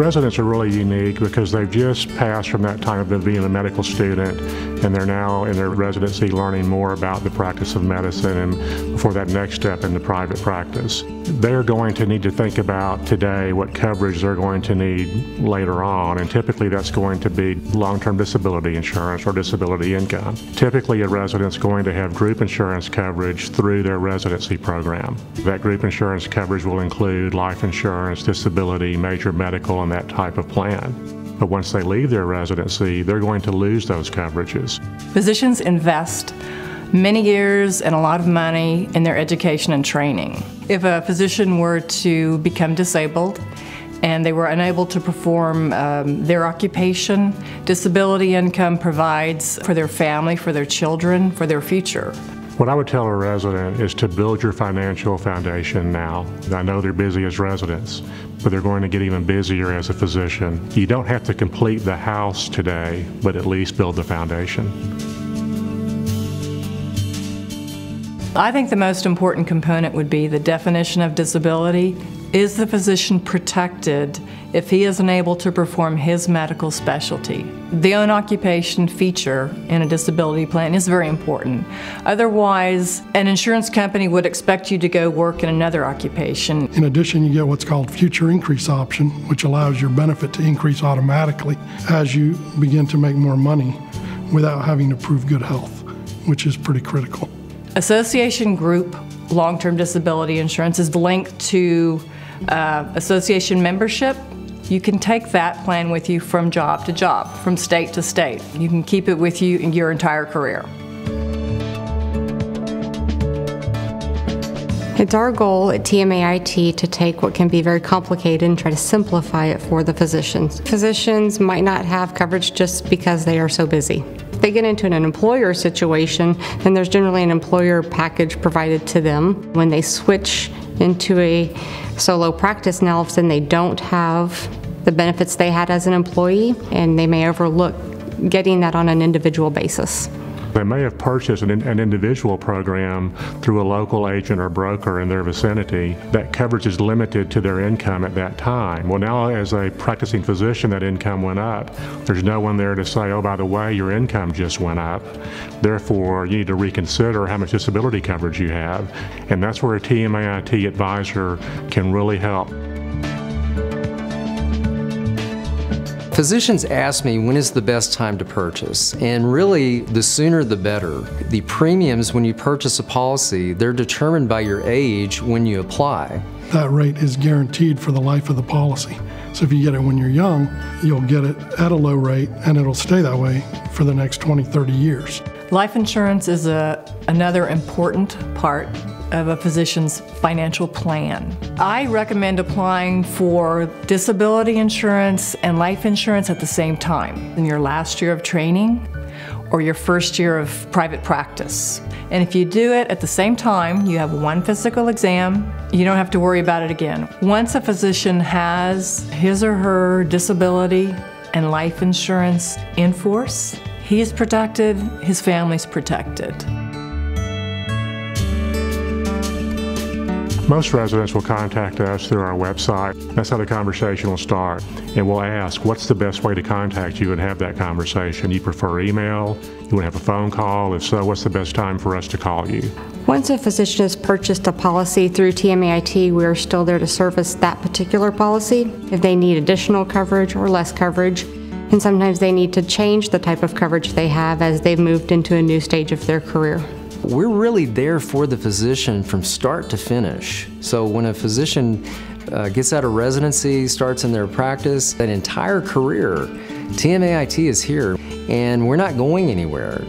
Residents are really unique because they've just passed from that time of being a medical student, and they're now in their residency learning more about the practice of medicine and for that next step into private practice. They're going to need to think about today what coverage they're going to need later on, and typically that's going to be long-term disability insurance or disability income. Typically a resident's going to have group insurance coverage through their residency program. That group insurance coverage will include life insurance, disability, major medical, and that type of plan. But once they leave their residency, they're going to lose those coverages. Physicians invest many years and a lot of money in their education and training. If a physician were to become disabled and they were unable to perform their occupation, disability income provides for their family, for their children, for their future. What I would tell a resident is to build your financial foundation now. I know they're busy as residents, but they're going to get even busier as a physician. You don't have to complete the house today, but at least build the foundation. I think the most important component would be the definition of disability. Is the physician protected if he is unable to perform his medical specialty? The own occupation feature in a disability plan is very important. Otherwise, an insurance company would expect you to go work in another occupation. In addition, you get what's called future increase option, which allows your benefit to increase automatically as you begin to make more money without having to prove good health, which is pretty critical. Association group long-term disability insurance is linked to association membership. You can take that plan with you from job to job, from state to state. You can keep it with you in your entire career. It's our goal at TMAIT to take what can be very complicated and try to simplify it for the physicians. Physicians might not have coverage just because they are so busy. If they get into an employer situation, then there's generally an employer package provided to them. When they switch into a solo practice, now all of a sudden they don't have the benefits they had as an employee, and they may overlook getting that on an individual basis. They may have purchased an individual program through a local agent or broker in their vicinity. That coverage is limited to their income at that time. Well, now as a practicing physician, that income went up. There's no one there to say, oh, by the way, your income just went up. Therefore, you need to reconsider how much disability coverage you have. And that's where a TMAIT advisor can really help. Physicians ask me when is the best time to purchase, and really the sooner the better. The premiums when you purchase a policy, they're determined by your age when you apply. That rate is guaranteed for the life of the policy. So if you get it when you're young, you'll get it at a low rate and it'll stay that way for the next 20, 30 years. Life insurance is another important part of a physician's financial plan. I recommend applying for disability insurance and life insurance at the same time, in your last year of training or your first year of private practice. And if you do it at the same time, you have one physical exam, you don't have to worry about it again. Once a physician has his or her disability and life insurance in force, he's protected, his family's protected. Most residents will contact us through our website. That's how the conversation will start. And we'll ask, what's the best way to contact you and have that conversation? You prefer email? You want to have a phone call? If so, what's the best time for us to call you? Once a physician has purchased a policy through TMAIT, we're still there to service that particular policy. If they need additional coverage or less coverage, and sometimes they need to change the type of coverage they have as they've moved into a new stage of their career. We're really there for the physician from start to finish. So when a physician gets out of residency, starts in their practice, that entire career, TMAIT is here, and we're not going anywhere.